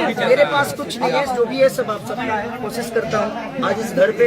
मेरे पास कुछ नहीं है, जो भी है सब आप सबका है। कोशिश करता हूँ आज इस घर पे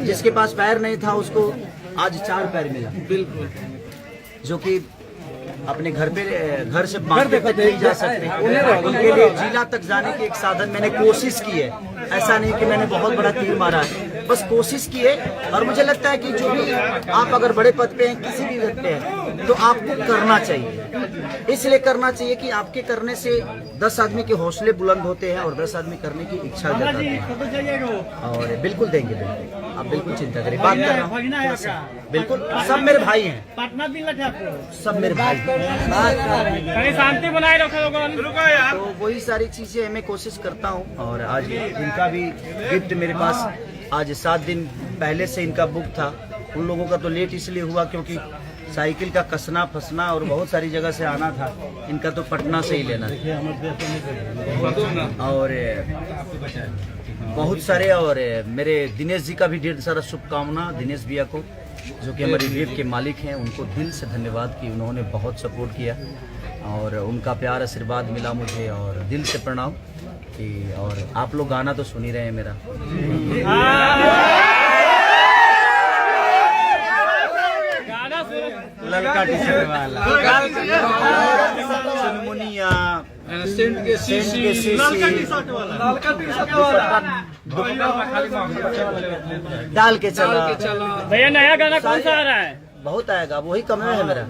जिसके पास पैर नहीं था उसको आज 4 पैर मिला, बिल्कुल, जो कि अपने घर से मार्केट तक नहीं जा सकते, उनके लिए जिला तक जाने की एक साधन मैंने कोशिश की है। ऐसा नहीं कि मैंने बहुत बड़ा तीर मारा है, बस कोशिश की है। और मुझे लगता है कि जो भी आप अगर बड़े पद पे हैं, किसी भी पद पे हैं, तो आपको करना चाहिए। इसलिए करना चाहिए कि आपके करने से 10 आदमी के हौसले बुलंद होते हैं और 10 आदमी करने की इच्छा जताते हैं। और बिल्कुल देंगे, आप बिल्कुल चिंता करें। बात कर रहा हूँ, बिल्कुल सब मेरे भाई हैं, सब मेरे भाई हैं। शांति बनाए रखो। तो वही सारी चीजें मैं कोशिश करता हूँ। और आज इनका भी गिफ्ट मेरे पास आज 7 दिन पहले से इनका बुक था। उन लोगों का तो लेट इसलिए हुआ क्योंकि साइकिल का कसना फंसना और बहुत सारी जगह से आना था। इनका तो पटना से ही लेना और बहुत सारे। और मेरे दिनेश जी का भी ढेर सारा शुभकामना, दिनेश भैया को जो कि हमारे वेब के मालिक हैं, उनको दिल से धन्यवाद कि उन्होंने बहुत सपोर्ट किया और उनका प्यार आशीर्वाद मिला मुझे और दिल से प्रणाम। कि और आप लोग गाना तो सुन ही रहे हैं मेरा। ललका टी-शर्ट वाला चुनमुनिया सेंट के सीसी डाल के चला। भैया नया गाना कौन सा आ रहा है? बहुत आएगा, वही कम है मेरा।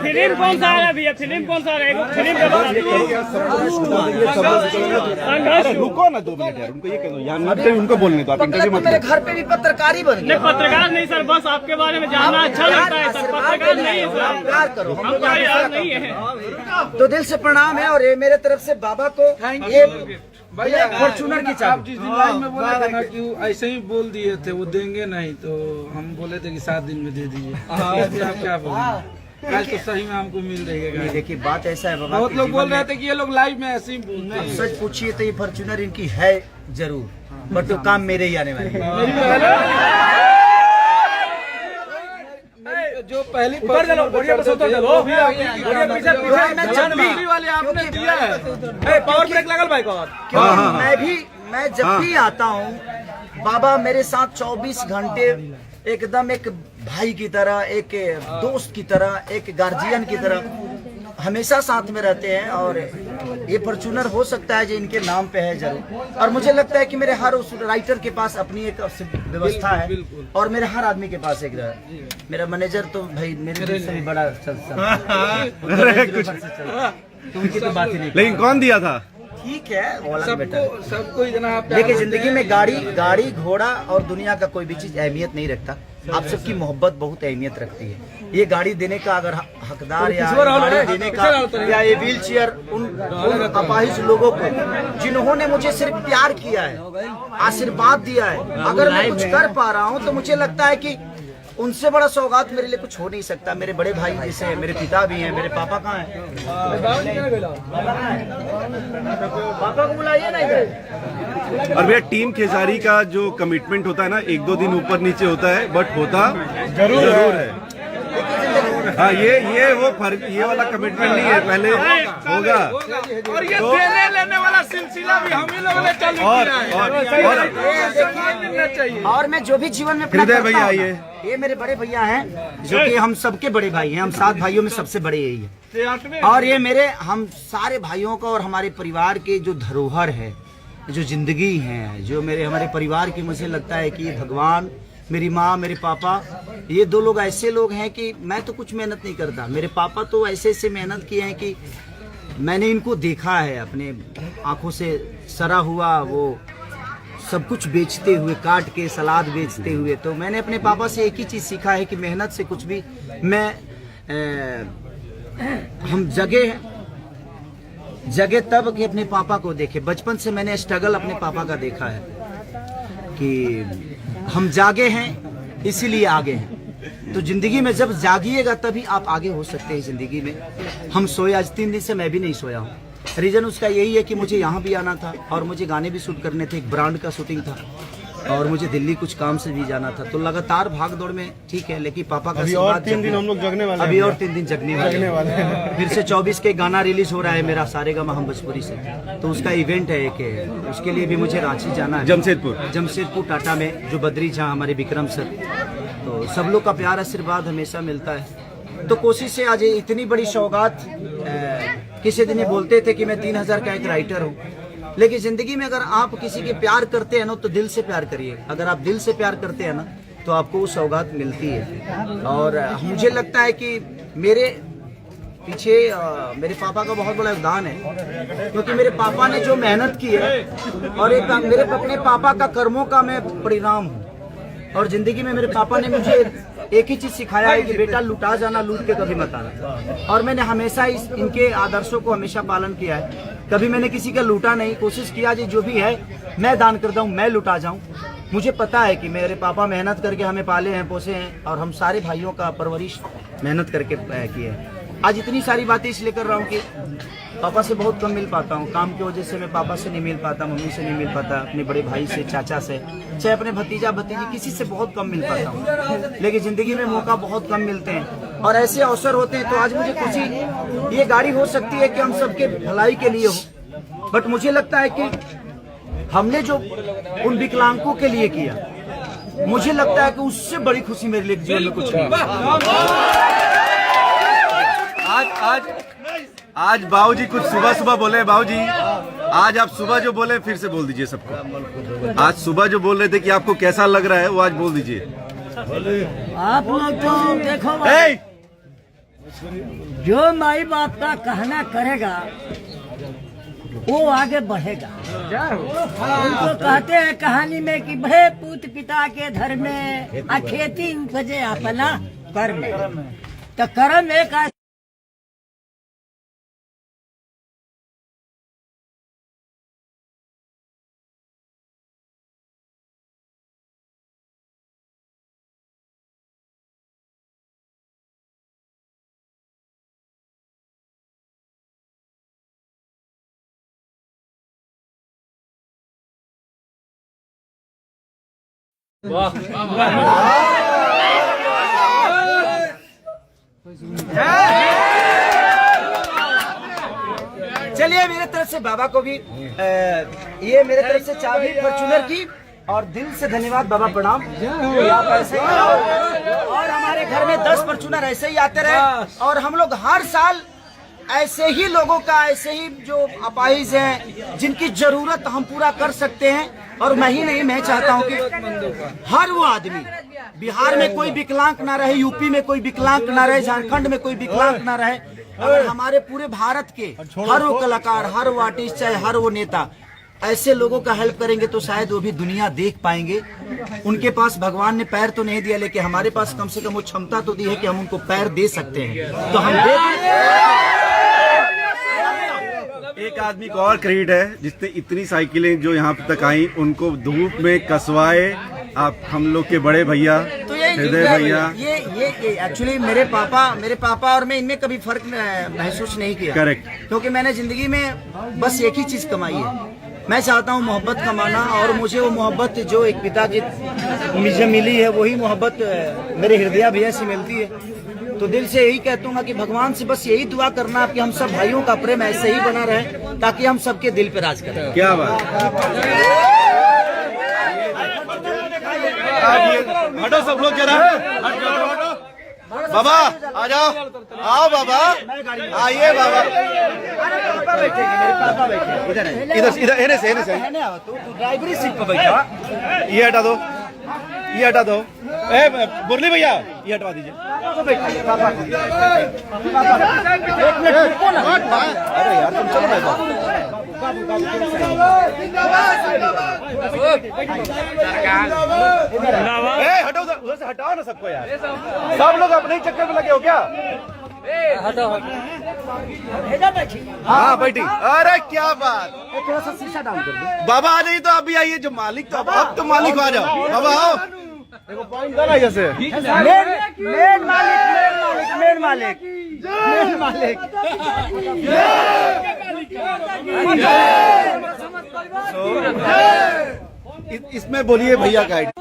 फिल्म कौन सा आ रहा है भैया? फिल्म कौन सा आ रहा है? फिल्म रुको ना 2 मिनट यार, उनको ये कह दो यार, मत उनको बोलने दो। आप इंटरव्यू मत। मेरे घर पे भी पत्रकारी बन गए। पत्रकार नहीं सर, बस आपके बारे में जानना अच्छा लगता है सर। पत्रकार नहीं है सर, प्यार करो, हमको यार नहीं है। तो दिल से प्रणाम है। और ये मेरे तरफ से बाबा को ये फॉर्च्यूनर की चाबी। जिस दिन लाइन में बोला था ना कि ऐसे ही बोल दिए थे वो देंगे नहीं, तो हम बोले थे कि 7 दिन में दे दीजिए। आप क्या बोले? आज तो सही में हमको मिल रही है गाड़ी। देखिए बात ऐसा है बाबा, बहुत लोग बोल रहे थे कि ये लोग लाइव में ऐसे ही बोलते हैं। सच पूछिए तो ये फॉर्च्यूनर इनकी है जरूर, बट तो काम मेरे ही आने वाले हैं। जो पहली वाले आपने दिया है, पावर ब्रेक लगल भाई को। क्योंकि मैं जब भी आता हूँ बाबा मेरे साथ 24 घंटे एकदम एक भाई की तरह, एक दोस्त की तरह, एक गार्जियन की तरह हमेशा साथ में रहते हैं। और ये फॉर्च्यूनर हो सकता है जो इनके नाम पे है जरूर। और मुझे लगता है कि मेरे हर उस राइटर के पास अपनी एक व्यवस्था है और मेरे हर आदमी के पास एक मेरा मैनेजर तो भाई मेरे दिल से भी बड़ा तो उनकी तो बात ही नहीं। लेकिन कौन दिया था? ठीक है, सबको इतना देखिए जिंदगी में गाड़ी घोड़ा और दुनिया का कोई भी चीज अहमियत नहीं रखता। आप सबकी मोहब्बत बहुत अहमियत रखती है। ये गाड़ी देने का अगर हकदार या गाड़ी देने का या ये व्हील चेयर उन अपाहिज लोगों को जिन्होंने मुझे सिर्फ प्यार किया है, आशीर्वाद दिया है, अगर मैं कुछ कर पा रहा हूँ तो मुझे लगता है कि उनसे बड़ा सौगात मेरे लिए कुछ हो नहीं सकता। मेरे बड़े भाई जैसे मेरे पिता भी हैं। मेरे पापा कहाँ हैं? पापा को बुलाइए ना इधर। और भैया टीम खेसारी का जो कमिटमेंट होता है ना, 1-2 दिन ऊपर नीचे होता है, बट होता जरूर है। हाँ, ये वाला कमिटमेंट नहीं है, पहले होगा। और ये देने लेने वाला सिलसिला भी हम ही लोगों ने चालू किया है। और मैं जो भी जीवन में हृदय भैया आइए। ये मेरे बड़े भैया हैं जो कि हम सबके बड़े भाई हैं। हम 7 भाइयों में सबसे बड़े यही है। और ये मेरे हम सारे भाइयों का और हमारे परिवार के जो धरोहर है, जो जिंदगी है, जो हमारे परिवार की, मुझे लगता है कि भगवान, मेरी माँ, मेरे पापा, ये 2 लोग ऐसे लोग हैं कि मैं तो कुछ मेहनत नहीं करता। मेरे पापा तो ऐसे मेहनत किए हैं कि मैंने इनको देखा है अपने आंखों से सरा हुआ, वो सब कुछ बेचते हुए, काट के सलाद बेचते हुए। तो मैंने अपने पापा से एक ही चीज़ सीखा है कि मेहनत से कुछ भी हम जगह तब कि अपने पापा को देखे। बचपन से मैंने स्ट्रगल अपने पापा का देखा है कि हम जागे हैं इसीलिए आगे हैं। तो जिंदगी में जब जागिएगा तभी आप आगे हो सकते हैं जिंदगी में। हम सोए, आज 3 दिन से मैं भी नहीं सोया हूँ। रीजन उसका यही है कि मुझे यहाँ भी आना था और मुझे गाने भी शूट करने थे। एक ब्रांड का शूटिंग था और मुझे दिल्ली कुछ काम से भी जाना था, तो लगातार भाग दौड़ में ठीक है, लेकिन पापा का अभी और 3 दिन हम लोग जगने वाले हैं। अभी और 3 दिन जगने वाले हैं। फिर से 24 के गाना रिलीज हो रहा है मेरा सारेगामा हम भोजपुरी से, तो उसका इवेंट है एक, उसके लिए भी मुझे रांची जाना है, जमशेदपुर टाटा में, जो बद्री जहाँ हमारे विक्रम सर, तो सब लोग का प्यार आशीर्वाद हमेशा मिलता है। तो कोशिश है आज इतनी बड़ी सौगात, किसी दिन ये बोलते थे कि मैं 3000 का एक राइटर हूँ, लेकिन जिंदगी में अगर आप किसी के प्यार करते हैं ना तो दिल से प्यार करिए। अगर आप दिल से प्यार करते हैं ना तो आपको वो सौगात मिलती है। और मुझे लगता है कि मेरे पीछे मेरे पापा का बहुत बड़ा योगदान है, क्योंकि मेरे पापा ने जो मेहनत की है और एक मेरे अपने पापा का कर्मों का मैं परिणाम हूँ। और जिंदगी में मेरे पापा ने मुझे एक ही चीज सिखाया है कि बेटा लुटा जाना, लूट के कभी मत आना। और मैंने हमेशा इनके आदर्शों को हमेशा पालन किया है। कभी मैंने किसी का लूटा नहीं, कोशिश किया जो भी है मैं दान करता हूँ, मैं लुटा जाऊँ। मुझे पता है कि मेरे पापा मेहनत करके हमें पाले हैं, पोसे हैं, और हम सारे भाइयों का परवरिश मेहनत करके किए हैं। आज इतनी सारी बातें इसलिए कर रहा हूँ कि पापा से बहुत कम मिल पाता हूँ, काम की वजह से मैं पापा से नहीं मिल पाता, मम्मी से नहीं मिल पाता, अपने बड़े भाई से, चाचा से, चाहे अपने भतीजा भतीजी, किसी से बहुत कम मिल पाता हूँ। लेकिन जिंदगी में मौका बहुत कम मिलते हैं और ऐसे अवसर होते हैं। तो आज मुझे खुशी, ये गाड़ी हो सकती है कि हम सबके भलाई के लिए हो, बट मुझे लगता है कि हमने जो उन विकलांगों के लिए किया, मुझे लगता है कि उससे बड़ी खुशी मेरे लिए जीवन में कुछ नहीं। आज बाबूजी कुछ सुबह बोले, बाबूजी आज आप सुबह जो बोले फिर से बोल दीजिए सबको। आज सुबह जो बोल रहे थे कि आपको कैसा लग रहा है वो आज बोल दीजिए। आप लोग तो देखो जो माई बाप का कहना करेगा वो आगे बढ़ेगा। उनको कहते हैं कहानी में कि भे पूत पिता के धर में आ खेती उपजे अपना कर्म, तो कर्म एक चलिए मेरे तरफ से बाबा को भी ये मेरे तरफ से चाबी फॉर्च्यूनर की, और दिल से धन्यवाद बाबा, प्रणाम। आप ऐसे ही और हमारे घर में 10 फॉर्च्यूनर ऐसे ही आते रहे, और हम लोग हर साल ऐसे ही लोगों का, ऐसे ही जो अपाहिज हैं जिनकी जरूरत हम पूरा कर सकते हैं। और मैं ही नहीं, मैं चाहता हूं कि हर वो आदमी, बिहार में कोई विकलांग ना रहे, यूपी में कोई विकलांग ना रहे, झारखंड में कोई विकलांग ना रहे, और हमारे पूरे भारत के हर वो कलाकार, हर वो आर्टिस्ट, चाहे हर वो नेता ऐसे लोगों का हेल्प करेंगे तो शायद वो भी दुनिया देख पाएंगे। उनके पास भगवान ने पैर तो नहीं दिया, लेकिन हमारे पास कम से कम वो क्षमता तो दी है कि हम उनको पैर दे सकते हैं। तो हम एक आदमी को और क्रेडिट है जिसने इतनी साइकिलें जो यहाँ तक आई उनको धूप में कसवाए, आप हम लोग के बड़े भैया, तो हृदय भैया। ये एक्चुअली मेरे पापा और मैं इनमें कभी फर्क महसूस नहीं किया। करेक्ट। क्योंकि मैंने जिंदगी में बस एक ही चीज कमाई है, मैं चाहता हूँ मोहब्बत कमाना, और मुझे वो मोहब्बत जो एक पिता की मुझे मिली है वही मोहब्बत मेरे हृदय भैया से मिलती है। तो दिल से यही कहता हूँ कि भगवान से बस यही दुआ करना कि हम सब भाइयों का प्रेम ऐसे ही बना रहे, ताकि हम सबके दिल पे राज करें। क्या बात। हटो सब लोग जरा, हटो। बाबा आ जाओ, आओ बाबा, आइए बाबा। इधर इधर से ड्राइवरी सीट पर बैठा, ये हटा दो, ये हटा दो। मुरली भैया ये हटवा दीजिए। अरे यार तुम चलो ना, हटो उधर से, हटाओ ना सबको यार, सब लोग अपने ही चक्कर में लगे हो क्या? हाँ बैठी। अरे क्या बात, थोड़ा सा शीशा डाउन कर दो। बाबा आ जाइए, तो आप भी आइए, जो मालिक, तो अब तो मालिक आ जाओ। बाबा आओ, देखो पॉइंट कर रहा है जैसे मेन मालिक। इसमें बोलिए भैया का आइडिया।